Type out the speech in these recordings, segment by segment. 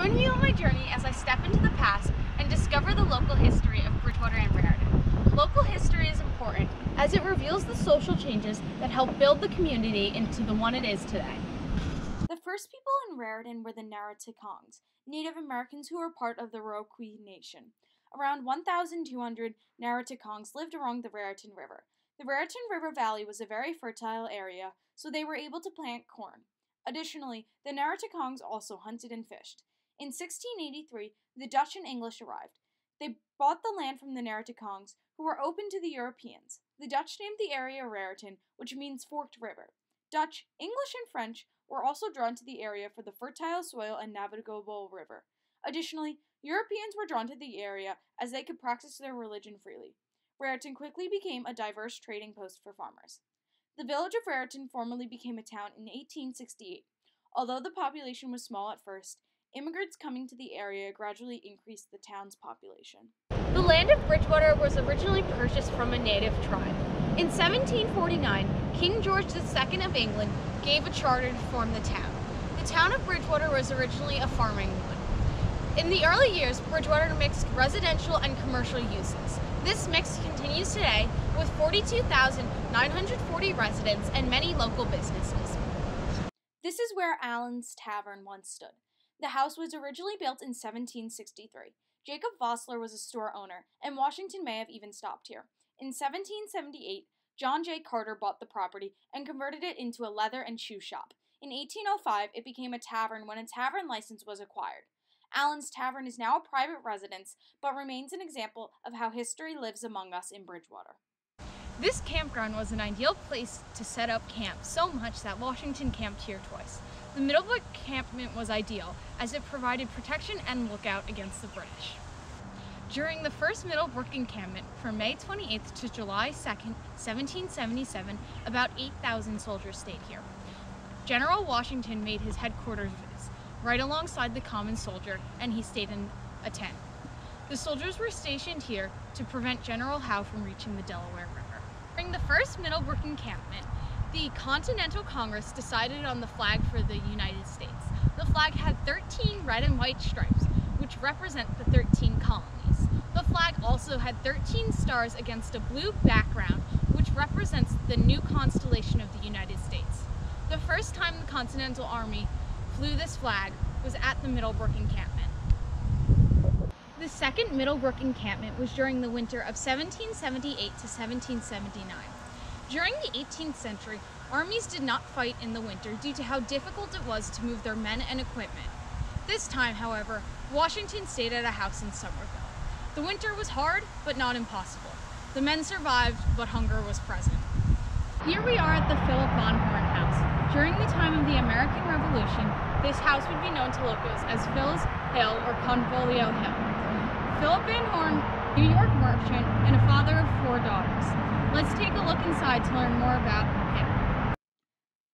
Join me on my journey as I step into the past and discover the local history of Bridgewater and Raritan. Local history is important as it reveals the social changes that help build the community into the one it is today. The first people in Raritan were the Nariticongs, Native Americans who were part of the Iroquois Nation. Around 1,200 Nariticongs lived along the Raritan River. The Raritan River Valley was a very fertile area, so they were able to plant corn. Additionally, the Nariticongs also hunted and fished. In 1683, the Dutch and English arrived. They bought the land from the Nariticongs, who were open to the Europeans. The Dutch named the area Raritan, which means forked river. Dutch, English, and French were also drawn to the area for the fertile soil and navigable river. Additionally, Europeans were drawn to the area as they could practice their religion freely. Raritan quickly became a diverse trading post for farmers. The village of Raritan formally became a town in 1868. Although the population was small at first, immigrants coming to the area gradually increased the town's population. The land of Bridgewater was originally purchased from a native tribe. In 1749, King George II of England gave a charter to form the town. The town of Bridgewater was originally a farming one. In the early years, Bridgewater mixed residential and commercial uses. This mix continues today with 42,940 residents and many local businesses. This is where Allen's Tavern once stood. The house was originally built in 1763. Jacob Vossler was a store owner, and Washington may have even stopped here. In 1778, John J. Carter bought the property and converted it into a leather and shoe shop. In 1805, it became a tavern when a tavern license was acquired. Allen's Tavern is now a private residence, but remains an example of how history lives among us in Bridgewater. This campground was an ideal place to set up camp, so much that Washington camped here twice. The Middlebrook Encampment was ideal, as it provided protection and lookout against the British. During the first Middlebrook Encampment, from May 28th to July 2nd, 1777, about 8,000 soldiers stayed here. General Washington made his headquarters right alongside the common soldier, and he stayed in a tent. The soldiers were stationed here to prevent General Howe from reaching the Delaware River. During the first Middlebrook Encampment, the Continental Congress decided on the flag for the United States. The flag had 13 red and white stripes, which represent the 13 colonies. The flag also had 13 stars against a blue background, which represents the new constellation of the United States. The first time the Continental Army flew this flag was at the Middlebrook Encampment. The second Middlebrook Encampment was during the winter of 1778 to 1779. During the 18th century, armies did not fight in the winter due to how difficult it was to move their men and equipment. This time, however, Washington stayed at a house in Somerset. The winter was hard, but not impossible. The men survived, but hunger was present. Here we are at the Phillip Van Horne House. During the time of the American Revolution, this house would be known to locals as Phil's Hill or Convolio Hill. Phillip Van Horne, New York merchant, and a father of 4 daughters. Let's take a look inside to learn more about him.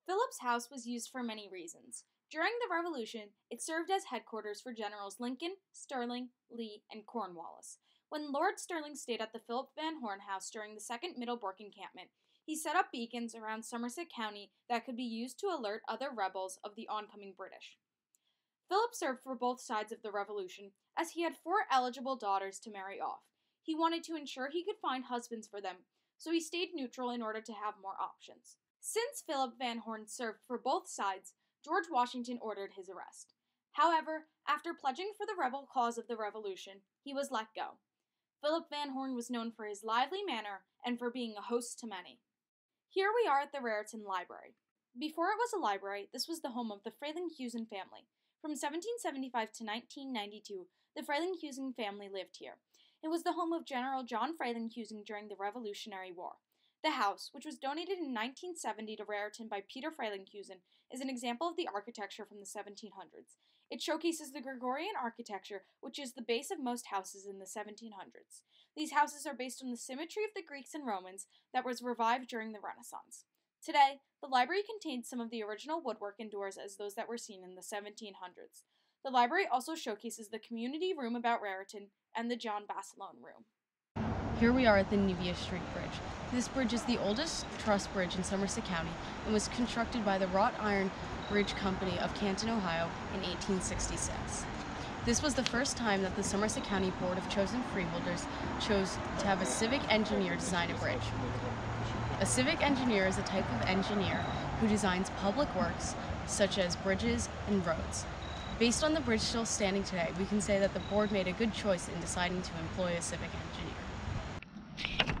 Phillip's house was used for many reasons. During the Revolution, it served as headquarters for Generals Lincoln, Sterling, Lee, and Cornwallis. When Lord Sterling stayed at the Phillip Van Horne House during the Second Middlebrook Encampment, he set up beacons around Somerset County that could be used to alert other rebels of the oncoming British. Phillip served for both sides of the Revolution, as he had 4 eligible daughters to marry off. He wanted to ensure he could find husbands for them, so he stayed neutral in order to have more options. Since Phillip Van Horne served for both sides, George Washington ordered his arrest. However, after pledging for the rebel cause of the Revolution, he was let go. Phillip Van Horne was known for his lively manner and for being a host to many. Here we are at the Raritan Library. Before it was a library, this was the home of the Frelinghuysen family. From 1775 to 1992, the Frelinghuysen family lived here. It was the home of General John Frelinghuysen during the Revolutionary War. The house, which was donated in 1970 to Raritan by Peter Frelinghuysen, is an example of the architecture from the 1700s. It showcases the Gregorian architecture, which is the base of most houses in the 1700s. These houses are based on the symmetry of the Greeks and Romans that was revived during the Renaissance. Today, the library contains some of the original woodwork and doors as those that were seen in the 1700s. The library also showcases the community room about Raritan and the John Basilone room. Here we are at the Nevius Street Bridge. This bridge is the oldest truss bridge in Somerset County and was constructed by the Wrought Iron Bridge Company of Canton, Ohio in 1866. This was the first time that the Somerset County Board of Chosen Freeholders chose to have a civic engineer design a bridge. A civic engineer is a type of engineer who designs public works such as bridges and roads. Based on the bridge still standing today, we can say that the board made a good choice in deciding to employ a civic engineer.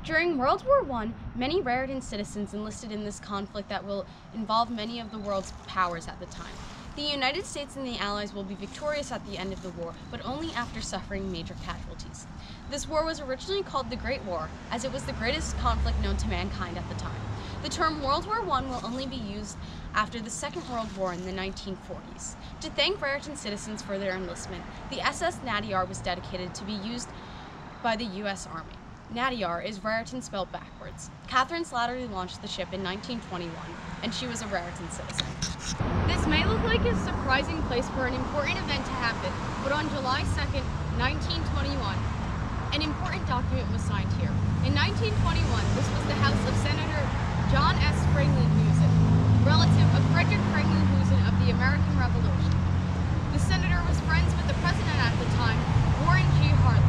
During World War I, many Raritan citizens enlisted in this conflict that will involve many of the world's powers at the time. The United States and the Allies will be victorious at the end of the war, but only after suffering major casualties. This war was originally called the Great War, as it was the greatest conflict known to mankind at the time. The term World War I will only be used after the Second World War in the 1940s. To thank Raritan citizens for their enlistment, the SS Nadir was dedicated to be used by the U.S. Army. Nadir is Raritan spelled backwards. Catherine Slattery launched the ship in 1921, and she was a Raritan citizen. This may look like a surprising place for an important event to happen, but on July 2nd, 1921, an important document was signed here. In 1921, this was the house of Senator John S. Franklin-Husen, relative of Frederick Franklin-Husen of the American Revolution. The senator was friends with the president at the time, Warren G. Harding.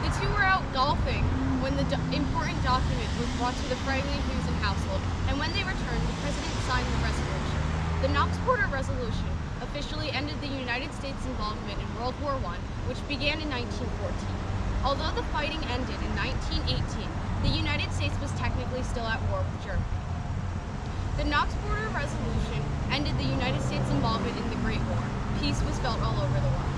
The two were out golfing when the important document was brought to the Franklin-Husen household, and when they returned, the president signed the resolution. The Knox-Porter Resolution officially ended the United States' involvement in World War I, which began in 1914. Although the fighting ended in 1918, the United States was technically still at war with Germany. The Knox-Porter Resolution ended the United States' involvement in the Great War. Peace was felt all over the world.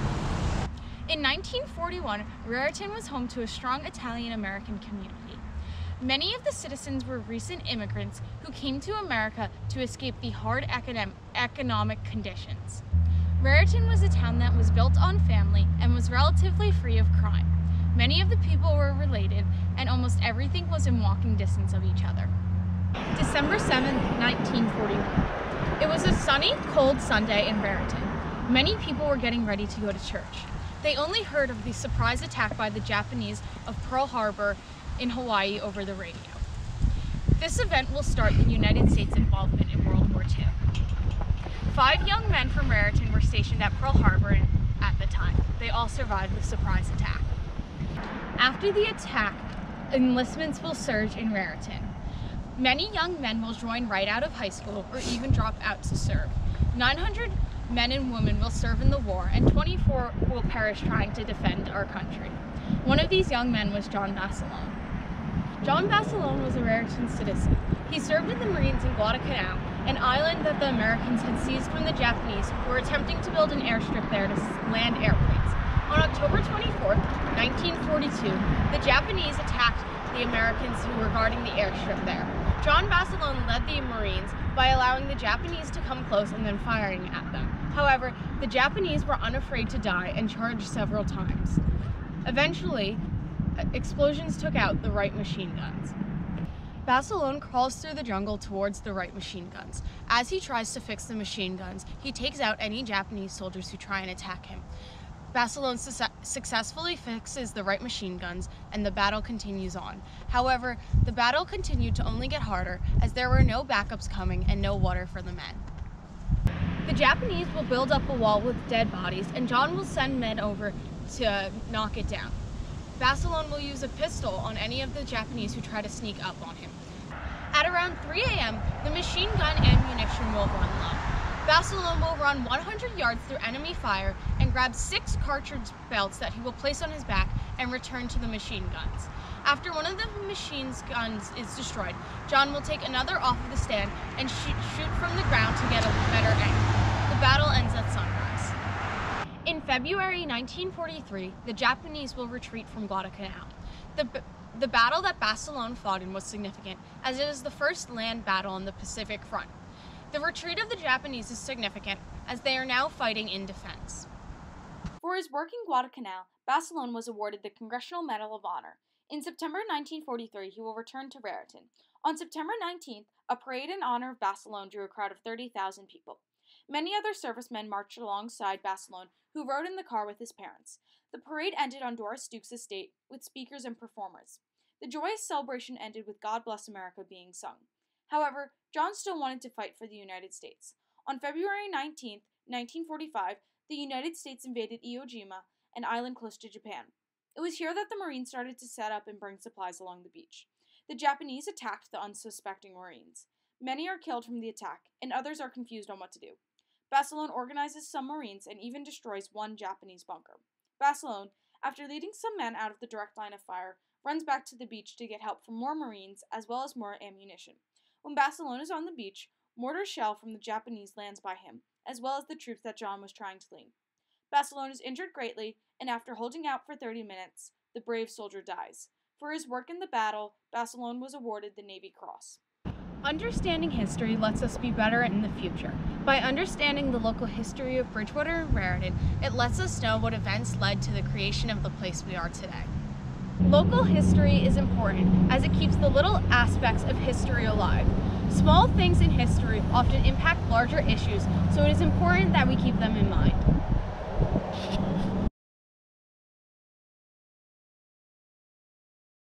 In 1941, Raritan was home to a strong Italian-American community. Many of the citizens were recent immigrants who came to America to escape the hard economic conditions. Raritan was a town that was built on family and was relatively free of crime. Many of the people were related, and almost everything was in walking distance of each other. December 7, 1941. It was a sunny, cold Sunday in Raritan. Many people were getting ready to go to church. They only heard of the surprise attack by the Japanese of Pearl Harbor in Hawaii over the radio. This event will start the United States' involvement in World War II. 5 young men from Raritan were stationed at Pearl Harbor at the time. They all survived the surprise attack. After the attack, enlistments will surge in Raritan. Many young men will join right out of high school or even drop out to serve. 900 men and women will serve in the war, and 24 will perish trying to defend our country. One of these young men was John Basilone. John Basilone was a Raritan citizen. He served in the Marines in Guadalcanal, an island that the Americans had seized from the Japanese, who were attempting to build an airstrip there to land airplanes. On October 24, 1942, the Japanese attacked the Americans who were guarding the airstrip there. John Basilone led the Marines by allowing the Japanese to come close and then firing at them. However, the Japanese were unafraid to die and charged several times. Eventually, explosions took out the Wright machine guns. Basilone crawls through the jungle towards the Wright machine guns. As he tries to fix the machine guns, he takes out any Japanese soldiers who try and attack him. Basilone successfully fixes the Wright machine guns, and the battle continues on. However, the battle continued to only get harder as there were no backups coming and no water for the men. The Japanese will build up a wall with dead bodies, and John will send men over to knock it down. Basilone will use a pistol on any of the Japanese who try to sneak up on him. At around 3 a.m., the machine gun ammunition will run low. Basilone will run 100 yards through enemy fire and grab 6 cartridge belts that he will place on his back and return to the machine guns. After one of the machine guns is destroyed, John will take another off of the stand and shoot from the ground to get a better angle. The battle ends at sunrise. In February 1943, the Japanese will retreat from Guadalcanal. The battle that Basilone fought in was significant, as it is the first land battle on the Pacific Front. The retreat of the Japanese is significant, as they are now fighting in defense. For his work in Guadalcanal, Basilone was awarded the Congressional Medal of Honor. In September 1943, he will return to Raritan. On September 19th, a parade in honor of Basilone drew a crowd of 30,000 people. Many other servicemen marched alongside Basilone, who rode in the car with his parents. The parade ended on Doris Duke's estate with speakers and performers. The joyous celebration ended with God Bless America being sung. However, John still wanted to fight for the United States. On February 19, 1945, the United States invaded Iwo Jima, an island close to Japan. It was here that the Marines started to set up and bring supplies along the beach. The Japanese attacked the unsuspecting Marines. Many are killed from the attack, and others are confused on what to do. Basilone organizes some Marines and even destroys one Japanese bunker. Basilone, after leading some men out of the direct line of fire, runs back to the beach to get help from more Marines as well as more ammunition. When Basilone is on the beach, mortar shell from the Japanese lands by him, as well as the troops that John was trying to lead. Basilone is injured greatly, and after holding out for 30 minutes, the brave soldier dies. For his work in the battle, Basilone was awarded the Navy Cross. Understanding history lets us be better in the future. By understanding the local history of Bridgewater and Raritan, it lets us know what events led to the creation of the place we are today. Local history is important as it keeps the little aspects of history alive. Small things in history often impact larger issues, so it is important that we keep them in mind.